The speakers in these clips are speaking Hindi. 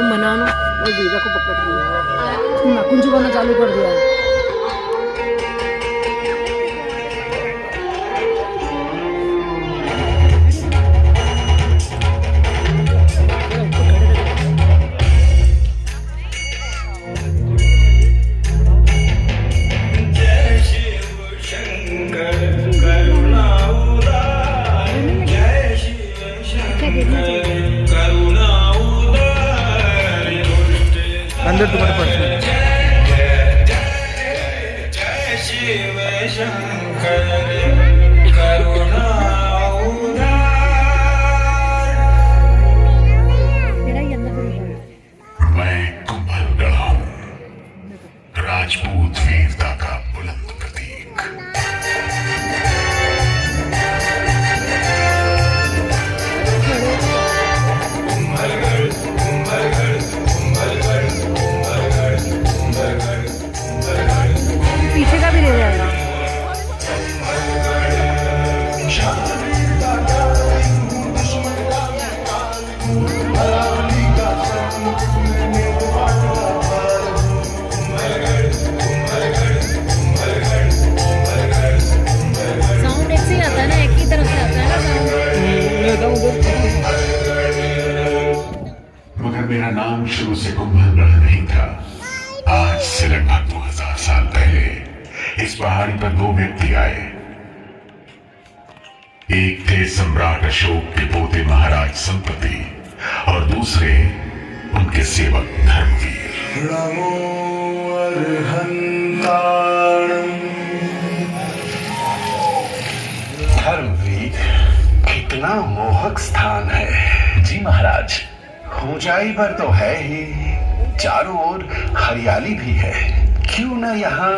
तुम बनाओ ना। मैं वीजा को पकड़ लिया, नाखून चुबाना चालू कर दिया है। अंदर तुम्हारे पर्स में मैं कुंभलगढ़ हूँ, राजपूत वीरता का बुलंद प्रतीक। पीछे का भी दे जाएगा। साउंड एक से ही आता है ना, एक ही तरफ से आता है ना साउंड। मगर मेरा नाम शुरू से कुंभलगढ़ नहीं था। आज से लगभग 2000 साल पहले इस पहाड़ी पर दो व्यक्ति आए। एक थे सम्राट अशोक के पोते महाराज संपत्ति और दूसरे उनके सेवक धर्मवीर। धर्मवीर, कितना मोहक स्थान है। जी महाराज। ऊंचाई पर तो है ही, चारों ओर हरियाली भी है। क्यों न यहाँ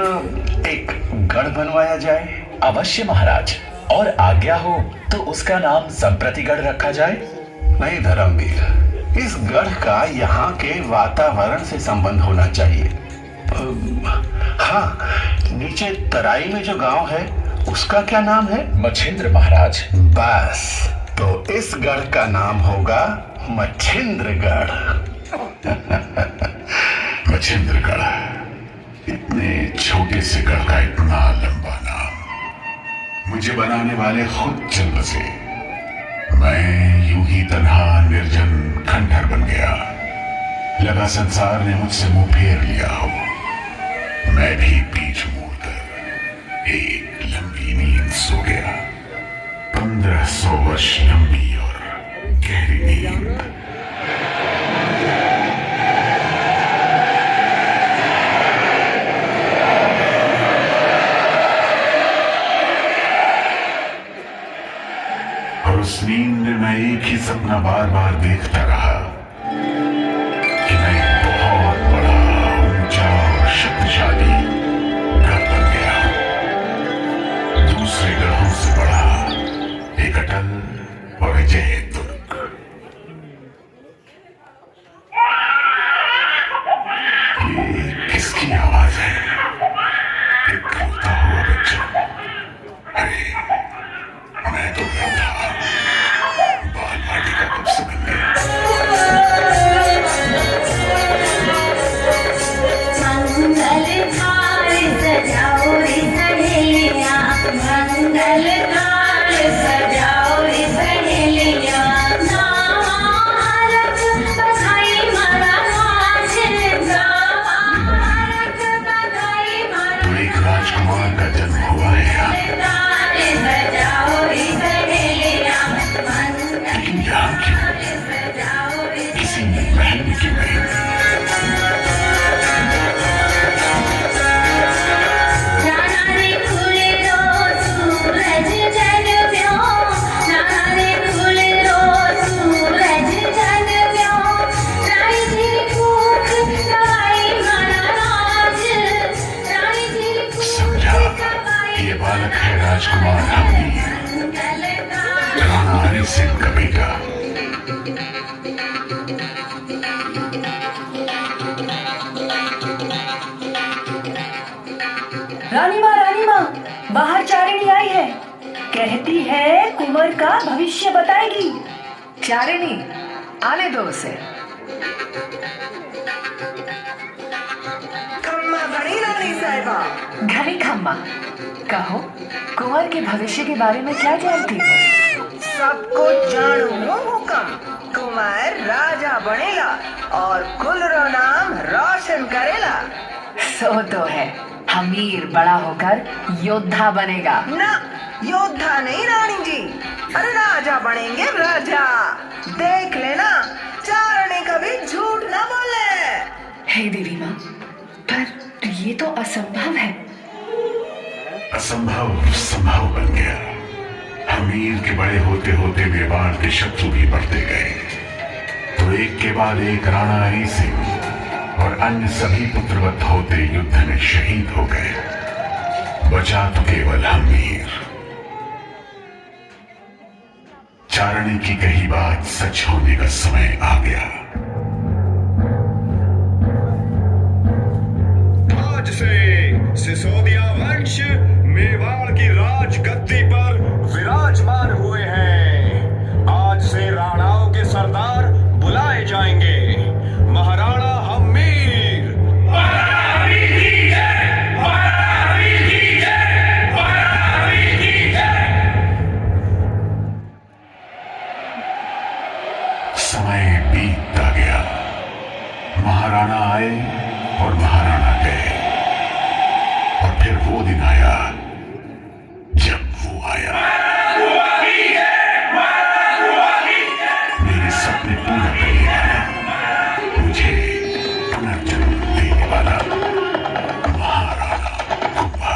एक गढ़ बनवाया जाए? अवश्य महाराज, और आज्ञा हो तो उसका नाम संप्रतिगढ़ रखा जाए। नहीं धर्मवीर, इस गढ़ का यहाँ के वातावरण से संबंध होना चाहिए। हाँ, नीचे तराई में जो गांव है उसका क्या नाम है? मच्छिंद्र महाराज। बस, तो इस गढ़ का नाम होगा मच्छिंद्रगढ़। मच्छिंद्रगढ़, इतने छोटे से गढ़ का इतना लंबा नाम। मुझे बनाने वाले खुद चल बसे। मैं यूं ही तन्हा निर्जन खंडहर बन गया। लगा संसार ने मुझसे मुंह फेर लिया हो। मैं भी पीठ मोड़कर एक लंबी नींद सो गया। 1500 वर्ष लंबी और गहरी नींद। और उस नींद में मैं एक ही सपना बार बार देखता रहा कि मैं एक बहुत बड़ा, ऊंचा और शक्तिशाली गढ़ बन गया हूं। दूसरे ग्रहों से बड़ा एक अटल और अजय दुर्ग। ये किसकी आवाज है? एक रोता हुआ बच्चा। अरे मैं तो था, बाल माटी का कब से बन गया। मंगल थाल सजाओ रे सहेलियां, मंगल थाल सजाओ रे सहेलियां। नारक बधाई मारा नाच गावा, नारक बधाई मारा। तो एक राजकुमार का जन्म हुआ है यहाँ। लेकिन यहाँ क्यों? किसी महल में क्यों नहीं? समझा, ये बालक है राजकुमार हम्बीर, राणा हरि सिंह का बेटा। रानी माँ, बाहर चारिणी आई है। कहती है कुंवर का भविष्य बताएगी। चारिणी, आने दो उसे। खम्मा घड़ी रानी साहिबा। घड़ी खम्मा, कहो कुंवर के भविष्य के बारे में क्या जानती हो? सब कुछ जानू हुकम। कुंवर राजा बनेला और कुल रो नाम रोशन करेला। सो तो है, हमीर बड़ा होकर योद्धा बनेगा ना। योद्धा नहीं रानी जी, अरे राजा बनेंगे राजा। देख लेना, चारणी कभी झूठ ना बोले। हे देवी माँ, पर ये तो असंभव है। असंभव संभव बन गया। हमीर के बड़े होते होते मेवाड़ के शत्रु भी बढ़ते गए, तो एक के बाद एक राणा हरि सिंह और अन्य सभी पुत्रवत होते युद्ध में शहीद हो गए। बचा तो केवल हमीर। चारणी की कही बात सच होने का समय आ गया। आज से सिसोदिया वंश मेवाड़ की राजगद्दी पर विराजमान हुए हैं। आज से राणाओं के सरदार बुलाए जाएंगे। महाराणा हमीर। समय बीतता गया। महाराणा आए और महाराणा गए, और फिर वो दिन आया जब वो आया। मेरे सपने पूरा करने वाला, मुझे पुनर्जन्म देने वाला महाराणा कुंभा।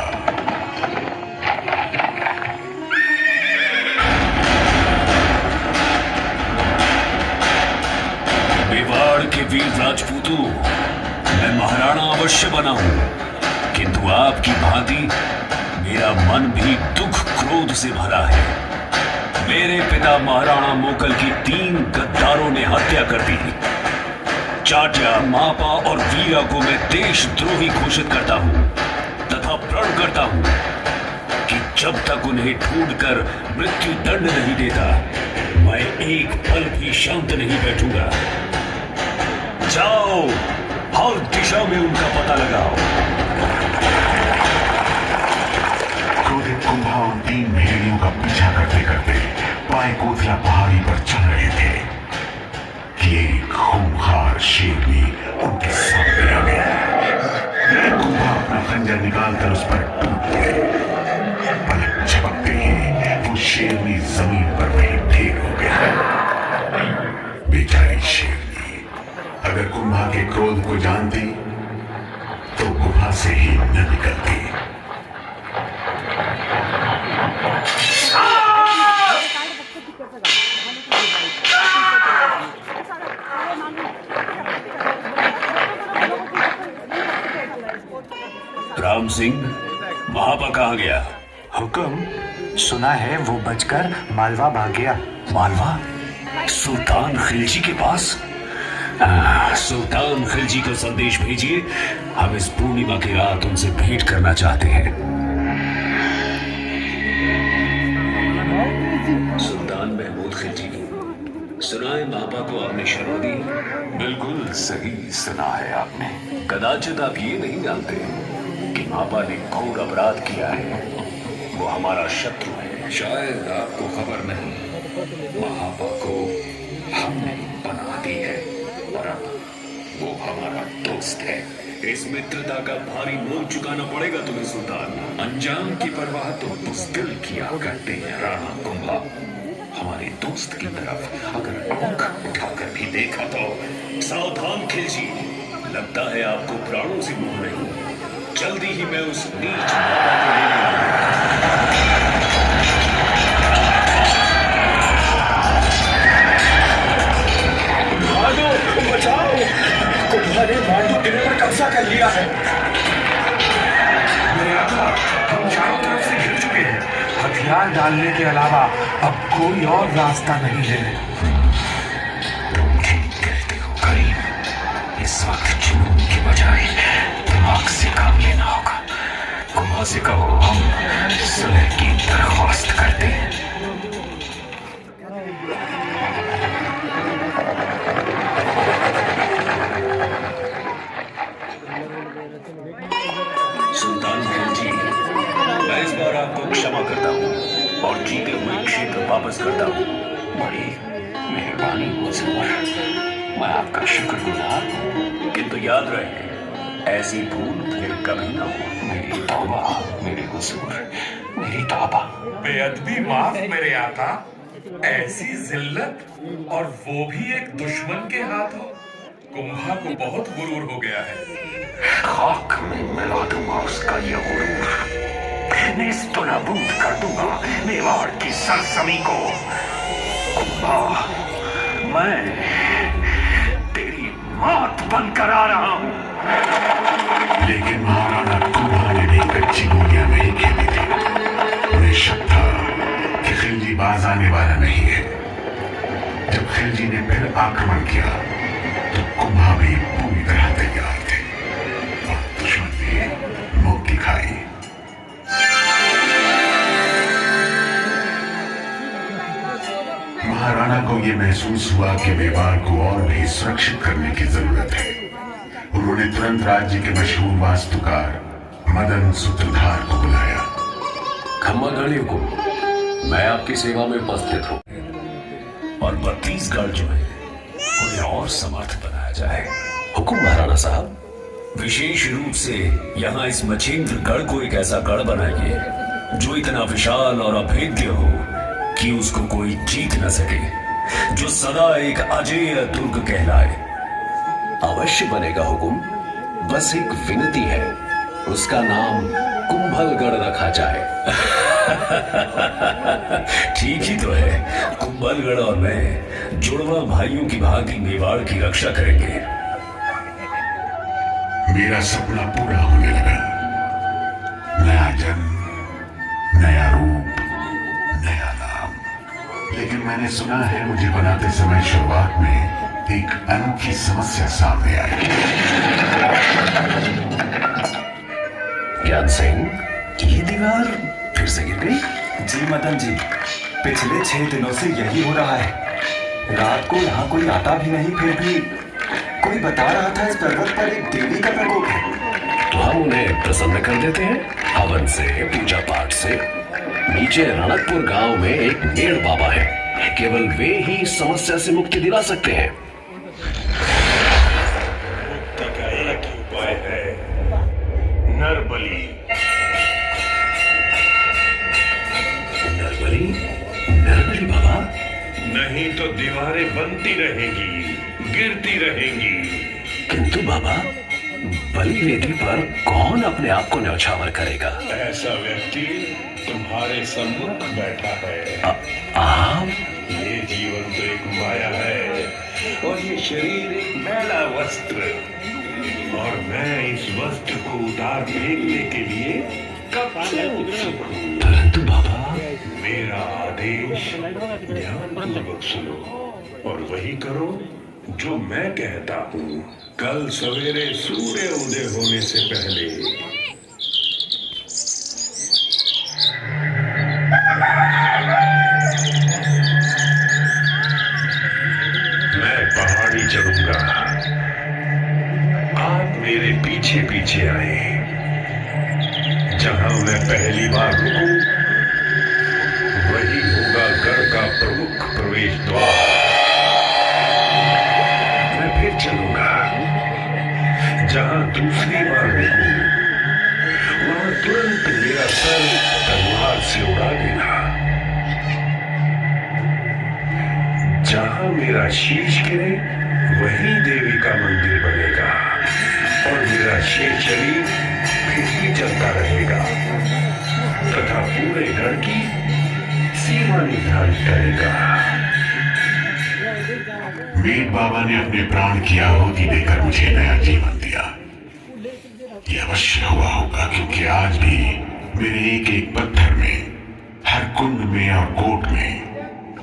मेवाड़ के वीर राजपूतों, मैं महाराणा अवश्य बना हूं, किंतु आपकी भांति मेरा मन भी दुख क्रोध से भरा है। मेरे पिता महाराणा मोकल की 3 गद्दारों ने हत्या कर दी। चाटिया, मापा और वीरा को मैं देशद्रोही घोषित करता हूं तथा प्रण करता हूं कि जब तक उन्हें ढूंढकर मृत्यु दंड नहीं देता, मैं एक पल भी शांत नहीं बैठूंगा। जाओ, हर दिशा में उनका पता लगाओ। क्रोधित कुंभा उन 3 भेड़ियों का पीछा करते करते पाए कोथला पहाड़ी पर चल रहे थे कि एक खूंखार शेरनी उनके सामने आ गया। कुंभा अपना खंजर निकालकर उस पर टूट गए। पलक झपकते ही वो शेरनी जमीन पर वहीं ढेर हो गया। बेचारी शेरनी अगर कुंभा के क्रोध को जानती तो गुफा से ही न निकलती। राम सिंह, महापा कहाँ गया? हुक्म, सुना है वो बचकर मालवा भाग गया। मालवा? सुल्तान खिलजी के पास? सुल्तान खिलजी को संदेश भेजिए, हम इस पूर्णिमा की रात उनसे भेंट करना चाहते हैं। सुल्तान महमूद खिलजी, सुना है महापा को आपने शरण दी? बिल्कुल सही सुना है आपने। कदाचित आप ये नहीं जानते कि महापा ने घोर अपराध किया है। वो हमारा शत्रु है। शायद आपको खबर नहीं, महापा को हमने बना दी है और अब वो हमारा दोस्त है। इस मित्रता का भारी मोल चुकाना पड़ेगा तुम्हें सुल्तान। अंजाम की परवाह तो बुज़दिल किया करते हैं राणा कुंभा। हमारे दोस्त की तरफ अगर आंख उठाकर भी देखा तो। सावधान खिलजी, लगता है आपको प्राणों से मोह नहीं। जल्दी ही मैं उस नीच मापा को लेने वाला हूं। बचाओ, कुंभा ने मांडू किले पर कब्जा कर लिया है। मेरे आका, हम चारों तरफ से घिर चुके हैं। हथियार डालने के अलावा अब कोई और रास्ता नहीं है। ठीक कहते हो करीम, इस वक्त जुनून के बजाय दिमाग से काम लेना होगा। कुंभा से कहो हम सुलह की दरख्वास्त करते हैं। वापस करता हूँ। बड़ी मेहरबानी हुजूर, मैं आपका शुक्रगुजार हूँ। किंतु याद रहे, ऐसी भूल फिर कभी न हो। मेरी तौबा मेरे हुजूर, मेरी तौबा। बेअदबी माफ मेरे आका, ऐसी जिल्लत और वो भी एक दुश्मन के हाथों। कुंभा को बहुत गुरूर हो गया है। खाक में मिला दूंगा उसका ये गुरूर, नेस्तो नाबूद कर दूंगा मेवाड़ की सरजमी को। कुंभा, मैं तेरी मौत बनकर आ रहा हूं। लेकिन महाराणा कुंभा ने भी कच्ची गोलियां नहीं खेली थी। उन्हें शक था कि खिलजी बाज आने वाला नहीं है। जब खिलजी ने फिर आक्रमण किया तो कुंभा भी पूरी तरह तैयार थे और दुश्मन ने मुक्ति खाई। महाराणा को यह महसूस हुआ कि मेवाड़ को और भी सुरक्षित करने की जरूरत है। उन्होंने तुरंत राज्य के मशहूर वास्तुकार मदन सूत्रधार को बुलाया। खम्बागढ़ियों को मैं आपकी सेवा में उपस्थित हूँ और 32 गढ़ जो है उन्हें और समर्थ बनाया जाए। हुकुम महाराणा साहब। विशेष रूप से यहाँ इस मछेंद्र गढ़ को एक ऐसा गढ़ बनाइए जो इतना विशाल और अभेद्य हो कि उसको कोई जीत न सके, जो सदा एक अजेय दुर्ग कहलाए। अवश्य बनेगा हुकुम, बस एक विनती है, उसका नाम कुंभलगढ़ रखा जाए। ठीक ही तो है। कुंभलगढ़ और मैं जुड़वा भाइयों की भांति मेवाड़ की रक्षा करेंगे। मेरा सपना पूरा होने लगा। नया जन्म, नया रूप, नया नाम। लेकिन मैंने सुना है मुझे बनाते समय शुरुआत में एक अनोखी समस्या सामने आई। ज्ञान सिंह, ये दीवार फिर से गिर गई? जी मदन जी, पिछले 6 दिनों से यही हो रहा है। रात को यहाँ कोई आता भी नहीं, फिर भी कोई बता रहा था इस पर्वत पर एक देवी का प्रकोप है। तो हम उन्हें प्रसन्न कर देते हैं हवन से, पूजा पाठ से। नीचे रणकपुर गांव में एक मेड़ बाबा है, केवल वे ही इस समस्या से मुक्ति दिला सकते हैं। मुक्ति का एक ही उपाय है, नरबली। नरबली? नरबली बाबा? नहीं तो दीवारें बनती रहेगी, गिरती रहेंगी। किंतु बाबा, बलि वेदी पर कौन अपने आप को न्यौछावर करेगा? ऐसा व्यक्ति तुम्हारे सम्मुख बैठा है। आप? ये जीवन तो एक माया है और ये शरीर एक मैला वस्त्र, और मैं इस वस्त्र को उतार फेंकने के लिए कब से उत्सुक हूँ। परंतु बाबा, मेरा आदेश ध्यानपूर्वक सुनो और वही करो जो मैं कहता हूँ। कल सवेरे सूर्य उदय होने से पहले मैं पहाड़ी चढ़ूंगा। आप मेरे पीछे पीछे आए। जहां मैं पहली बार रुकूं, वही होगा गढ़ का प्रमुख प्रवेश द्वार। मैं फिर चलूंगा। जहां दूसरी बार रुकूं, वहां तुरंत मेरा सर तलवार से उड़ा देना। जहां मेरा शीश गिरे, वही देवी का मंदिर बनेगा और मेरा शेष शरीर फिर भी चलता रहेगा तथा पूरे घर की सीमा निर्धारित करेगा। मेघ बाबा ने अपने प्राण की आहुति देकर मुझे नया जीवन दिया। यह अवश्य हुआ होगा क्योंकि आज भी मेरे एक एक पत्थर में, हर कुंड में और कोट में,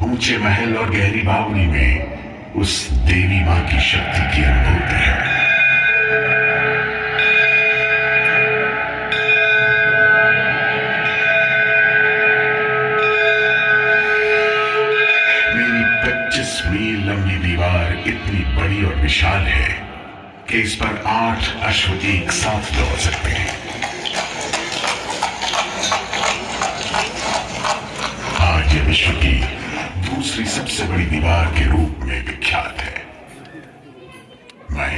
ऊंचे महल और गहरी बावड़ी में उस देवी मां की शक्ति की अनुभूति है। मेरी 25 मील लंबी दीवार इतनी बड़ी और विशाल है कि इस पर 8 अश्व एक साथ दौड़ सकते हैं। आज ये विश्व की सबसे बड़ी दीवार के रूप में विख्यात है। मैं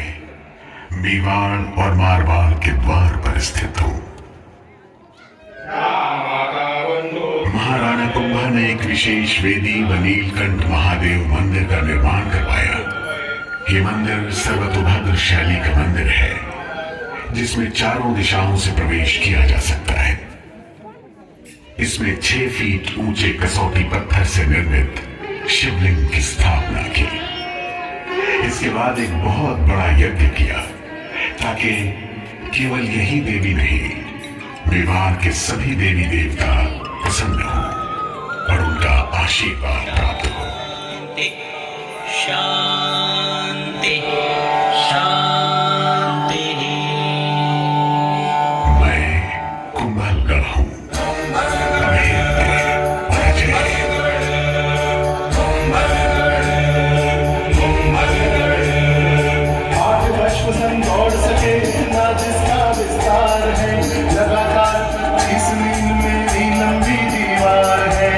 मेवाड़ और मारवाड़ के द्वार पर स्थित हूं। महाराणा कुंभा ने एक विशेष वेदी व नीलकंठ महादेव मंदिर का निर्माण करवाया। ये मंदिर सर्वतोभद्र शैली का मंदिर है, जिसमें चारों दिशाओं से प्रवेश किया जा सकता है। इसमें 6 फीट ऊंचे कसौटी पत्थर से निर्मित शिवलिंग की स्थापना की। इसके बाद एक बहुत बड़ा यज्ञ किया, ताकि केवल यही देवी नहीं, मेवाड़ के सभी देवी देवता प्रसन्न हो और उनका आशीर्वाद प्राप्त हो। शांति शांति। मैं कुंभलगढ़ हूं। दौड़ सके ना जिसका विस्तार है, लगातार इस मील मेरी लंबी दीवार है।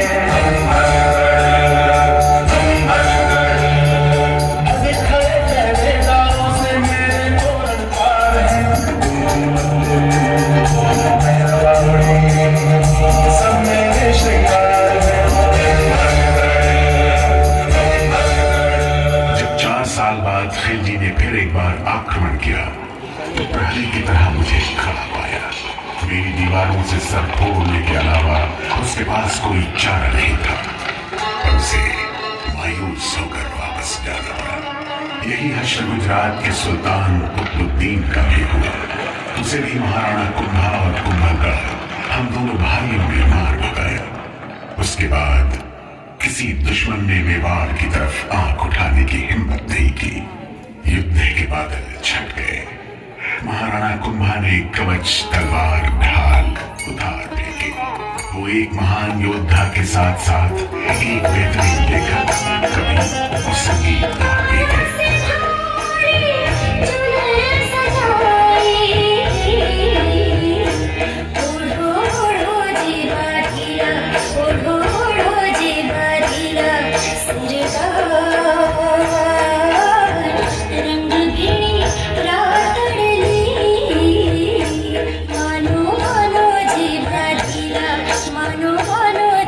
अभी खड़े पहले दारों से मेरे तोरण पार है। सब मेरे श्रृंगार है। जब 4 साल बाद खिलजी ने फिर एक बार आक्रमण किया, तो प्रहरी की तरह मुझे खड़ा पाया। मेरी दीवारों से सर फोड़ने के अलावा उसके पास कोई चारा नहीं था और उसे मायूस होकर वापस जाना पड़ा। यही हश्र गुजरात के सुल्तान कुतुबुद्दीन का भी हुआ। उसे भी महाराणा कुंभा और कुंभलगढ़ हम दोनों भाइयों ने मार भगाया। उसके बाद किसी दुश्मन ने मेवाड़ की तरफ आंख उठाने की हिम्मत नहीं की। युद्ध के बादल छट गए। महाराणा कुंभा ने कवच, तलवार, ढाल उतार फेंके। वो एक महान योद्धा के साथ साथ एक बेहतरीन लेखक, कवि और संगीतकार भी है।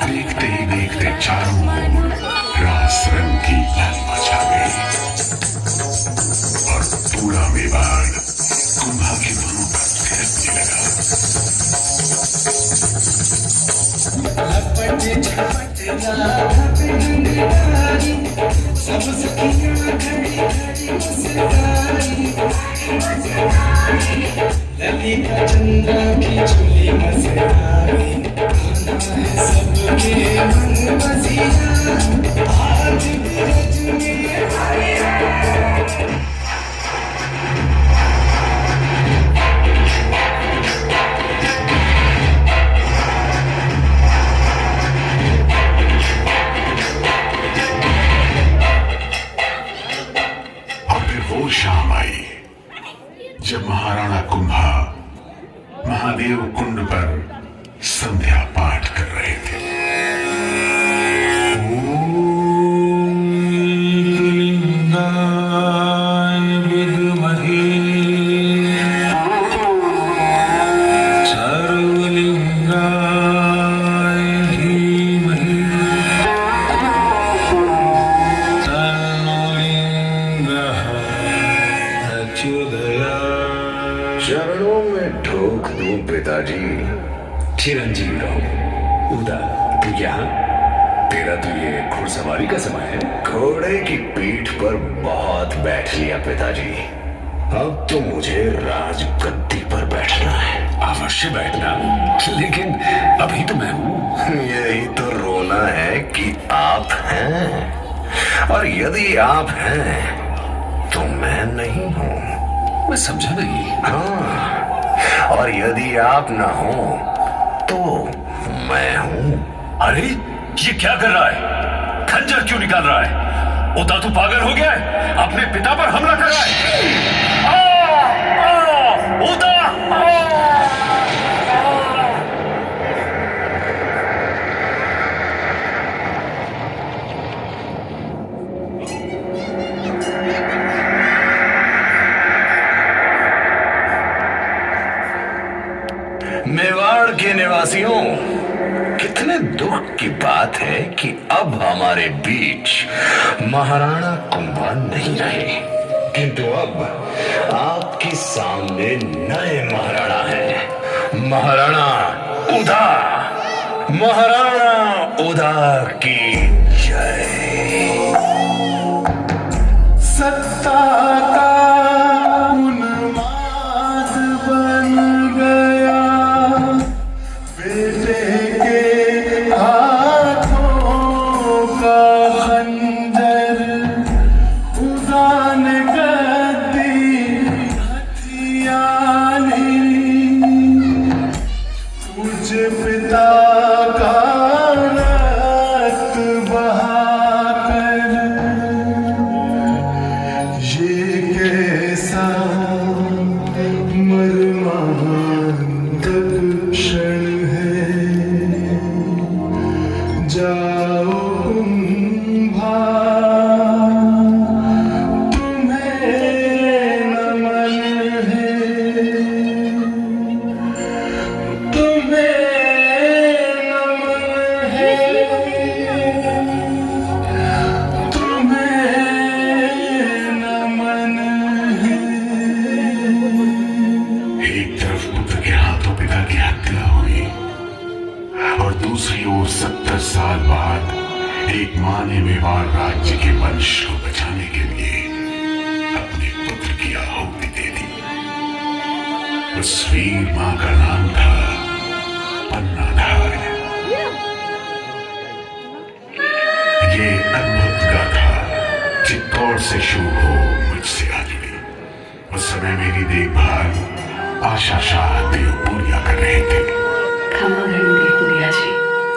देखते ही देखते चारों ओर रास रंग की लालिमा छा गई और पूरा मेवाड़ कुंभा के धुनों पर थिरकने लगा। और फिर वो शाम आई जब महाराणा कुंभा महादेव कुंड पर संध्या पाठ कर रहे थे। चरणों में ठोक दूं पिताजी। चिरंजीवी रहो। उदा, तू यहाँ? तेरा तो ये घुड़सवारी का समय है। घोड़े की पीठ पर बहुत बैठ लिया पिताजी। अब तो मुझे राजगद्दी पर बैठना है। अवश्य बैठना, लेकिन अभी तो मैं हूँ। यही तो रोना है कि आप हैं, और यदि आप हैं तो मैं नहीं हूँ। मैं समझा नहीं। हाँ, और यदि आप ना हो तो मैं हूँ। अरे ये क्या कर रहा है? खंजर क्यों निकाल रहा है? उदा तू पागल हो गया है? अपने पिता पर हमला कर रहा है। उदा! वासियों, कितने दुख की बात है कि अब हमारे बीच महाराणा कुंभा नहीं रहे, किंतु अब आपके सामने नए महाराणा हैं। महाराणा उदा, महाराणा उदा की जय। सत्ता का उन्माद बन गया, बेटे के हाथों का खंजर, उदान गद्दी हथियारी, तुझ पिता का रक्त बहाकर, ये कैसा मर्मांतक क्षण है। जाओ कुंभा, तुम्हें नमन है, तुम्हें नमन है, तुम्हें नमन है। एक तरफ पुत्र के हाथों पिता की हत्या हुई और दूसरी ओर 70 साल बाद एक मां ने मेवाड़ राज्य के वंश को बचाने के लिए अपने पुत्र की आहुति दे दी। उस वीर मां का नाम था पन्नाधार। ये अद्भुत गाथा चित्तौड़ से शुरू हो मुझसे आ जुड़ी। उस समय मेरी देखभाल आशा शाह देवपुरिया कर रहे थे। खम्मा घड़ी देवपुरिया जी।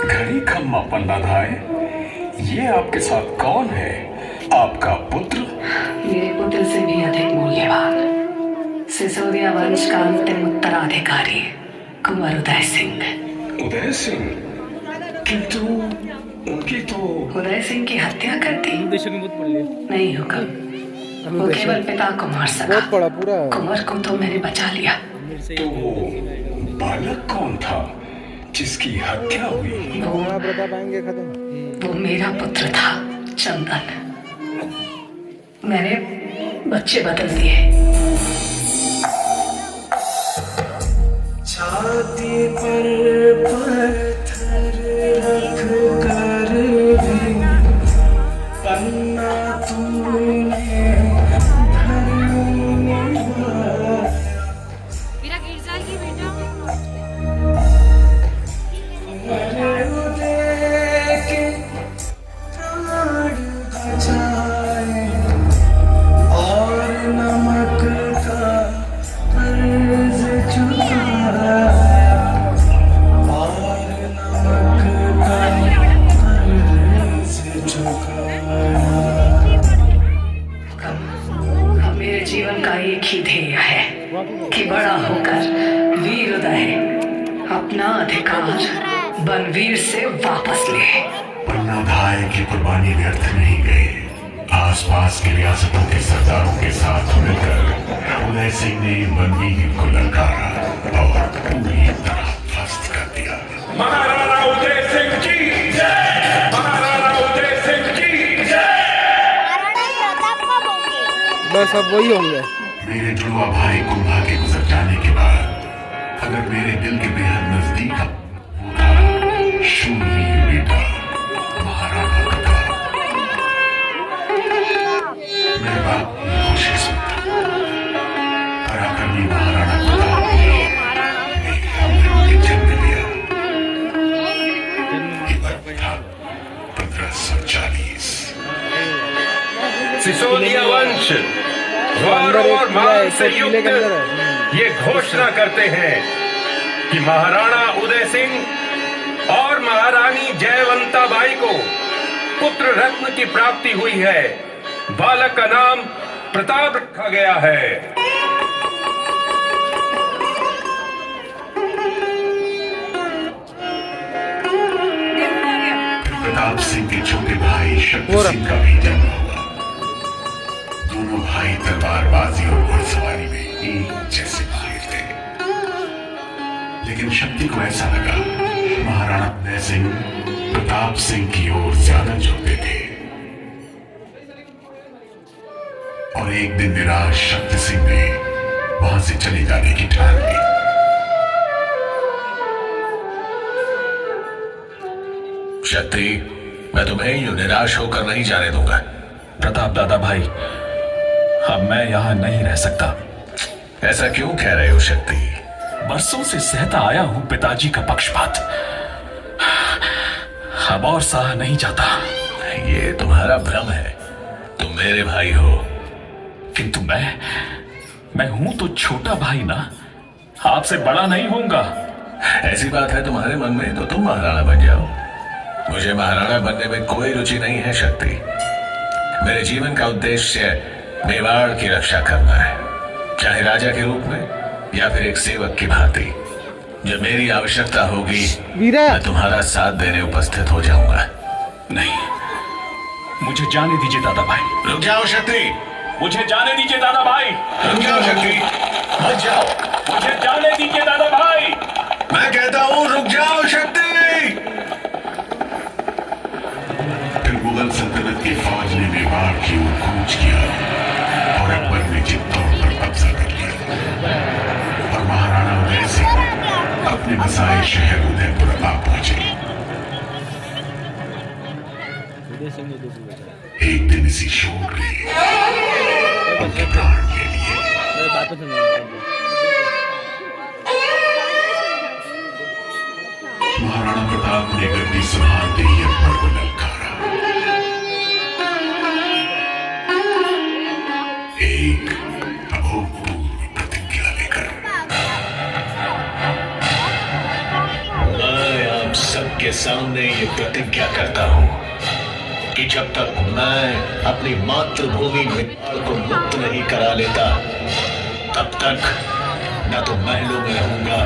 घड़ी खम्मा पन्नाधाय, ये आपके साथ कौन है? आपका पुत्र? मेरे पुत्र से भी अधिक मूल्यवान सिसोदिया वंश का अंतिम उत्तराधिकारी कुंवर उदय सिंह। उदय सिंह? किंतु उनकी तो उदय सिंह की हत्या कर दी? नहीं हुक्म, वो केवल पिता को मार सका। कुंवर को तो मैंने बचा लिया। तो वो बालक कौन था जिसकी हत्या हुई? वो मेरा पुत्र था, चंदन। मैंने बच्चे बदल दिए। छाती पर पत्थर रख कर भी पन्ना तूने मेरा गिर जाएगी बेटा। और नमक का कर्ज चुकाया, और नमक का कर्ज चुकाया। मेरे जीवन का एक ही ध्येय है कि बड़ा होकर वीर उदय अपना अधिकार बनवीर से वापस ले। पन्नाधाय की कुर्बानी व्यर्थ नहीं गई। आसपास की रियासतों के सरदारों के साथ मिलकर उदय सिंह ने बनवीर को ललकारा और पूरी तरह ध्वस्त कर दिया। महाराणा उदय सिंह की जय! महाराणा उदय सिंह की जय! बस अब वही होंगे। मेरे जुड़वा भाई कुंभा के गुजर जाने के बाद अगर मेरे दिल के बेहद नजदीक वो था शूरवीर बेटा महाराणा प्रताप। मेरे बाप खुशकिस्मत था। पराक्रमी महाराणा प्रताप ने मुझे जन्म लिया। ये वक्त था 1540। सिसोदिया वंश द्वार और मान से युक्त ये घोषणा करते हैं कि महाराणा उदय सिंह और महारानी जयवंताबाई को पुत्र रत्न की प्राप्ति हुई है। बालक का नाम प्रताप रखा गया है। प्रताप सिंह के छोटे भाई शक्ति सिंह का भी जन्म हुआ। दोनों भाई तलवारबाजी और घुड़सवारी में एक जैसे माहिर थे, लेकिन शक्ति को ऐसा लगा महाराणा उदय सिंह प्रताप सिंह की ओर ज्यादा झुकते थे और एक दिन निराश शक्ति सिंह ने वहां से चले जाने की ठान ली। शक्ति, मैं तुम्हें यूं निराश होकर नहीं जाने दूंगा। प्रताप दादा भाई, अब मैं यहां नहीं रह सकता। ऐसा क्यों कह रहे हो शक्ति? बरसों से सहता आया हूं पिताजी का पक्षपात, अब और सहा नहीं जाता। ये तुम्हारा भ्रम है, तुम मेरे भाई हो। किंतु मैं हूं तो छोटा भाई ना, आपसे बड़ा नहीं होऊंगा। ऐसी बात है तुम्हारे मन में तो तुम महाराणा बन जाओ। मुझे महाराणा बनने में कोई रुचि नहीं है शक्ति। मेरे जीवन का उद्देश्य मेवाड़ की रक्षा करना है, चाहे राजा के रूप में या फिर एक सेवक की भांति। जब मेरी आवश्यकता होगी मैं तुम्हारा साथ देने उपस्थित हो जाऊंगा। नहीं, मुझे जाने दीजिए दादा भाई। रुक जाओ शक्ति, मुझे जाने दीजिए दादा भाई। रुक जाओ शक्ति, मत जाओ। मुझे जाने दीजिए दादा भाई। मैं कहता हूं रुक जाओ शक्ति। फिर मुगल सल्तनत की फौज ने मेवाड़ की ओर कूच किया और अकबर ने चित्तौड़ पर कब्जा कर लिया और महाराणा उदय सिंह अपने बसाए शहर उदयपुर आ पहुंचे। एक दिन इसी शोक ने उनके प्राण ले लिए। महाराणा प्रताप ने गद्दी संभालते ही अकबर को ललकारा। एक अभूतपूर्व प्रतिज्ञा लेकर। मैं आप सबके सामने ये प्रतिज्ञा करता हूं कि जब तक मैं अपनी मातृभूमि मेवाड़ को मुक्त नहीं करा लेता, तब तक न तो महलों में रहूंगा,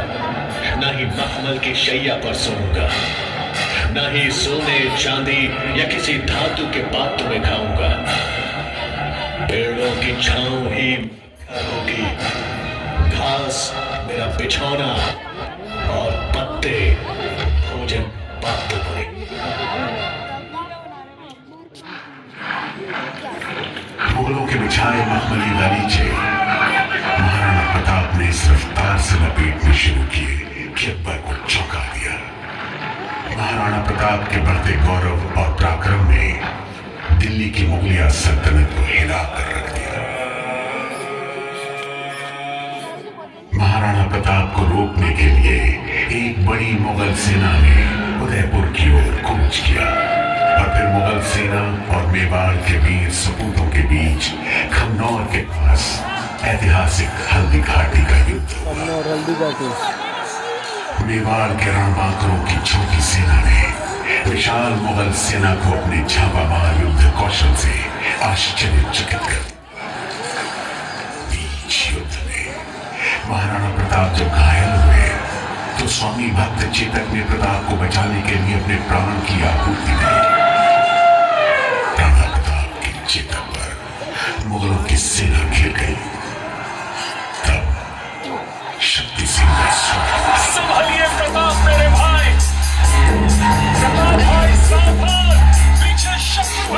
न ही मखमल की शैया पर सोऊंगा, न ही सोने चांदी या किसी धातु के पात्र में खाऊंगा। पेड़ों की छांव ही होगी, घास मेरा बिछौना और पत्ते भोजन पात्र बनेंगे। मुगलों के बिछाए मखमली गालीचे महाराणा प्रताप ने इस रफ्तार से लपेटने शुरू किए कि अकबर को चौंका दिया। महाराणा प्रताप के बढ़ते गौरव और पराक्रम ने दिल्ली की मुगलिया सल्तनत को हिला कर रख दिया। महाराणा प्रताप को रोकने के लिए एक बड़ी मुगल सेना ने उदयपुर की ओर कूच किया और फिर मुगल सेना और मेवाड़ के वीर सपूतों के बीच खमनौर के पास ऐतिहासिक हल्दी घाटी का युद्ध हुआ। मेवाड़ के रणबांकुरों की छोटी सेना ने विशाल मुगल सेना को अपने छापामार युद्ध कौशल से आश्चर्यचकित कर बीच युद्ध में महाराणा प्रताप जब घायल हुए तो स्वामी भक्त चेतक ने प्रताप को बचाने के लिए अपने प्राण की आहुति दी। राणा प्रताप के चेतक पर मुगलों की सेना घिर गई। तब शक्ति सिंह का स्वागत। संभालिए प्रताप मेरे भाई, प्रताप भाई सावधान, पीछे शत्रु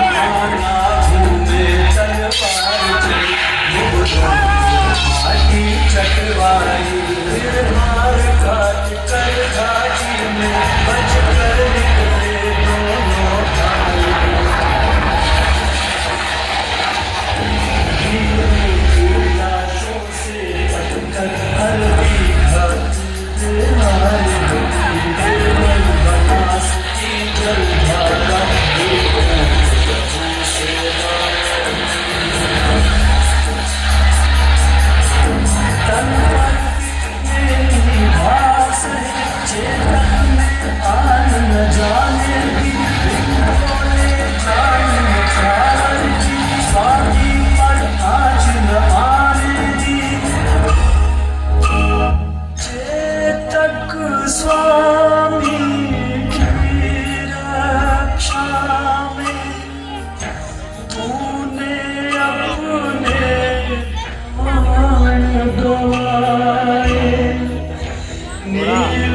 मेरे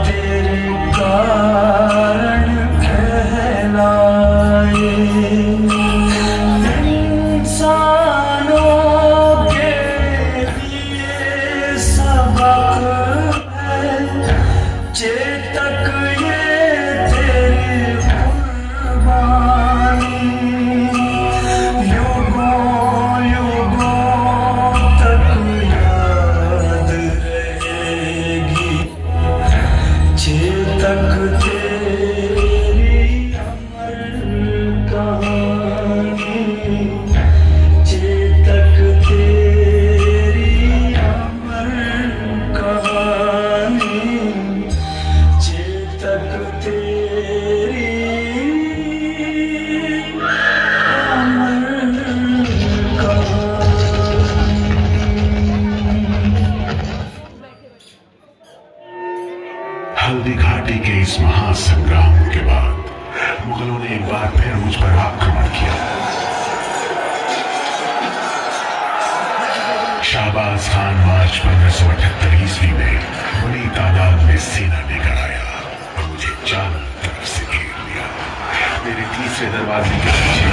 तेरे कारण कहलाए इंसानों के लिए सबक है चेतक ये तेरी कुर्बानी युगों युगों तक याद रहेगी चेतक तेरी अमर कहानी चेतक तेरी अमर कहानी चेतक तेरी अमर हल्दी घाटी के इस महासंग्राम के बाद मुगलों ने एक बार फिर मुझ पर आक्रमण किया। शाहबाज खान मार्च 1578 ईस्वी में बड़ी तादाद में सेना लेकर आया और मुझे चारों तरफ से घेर लिया। मेरे तीसरे दरवाजे के पीछे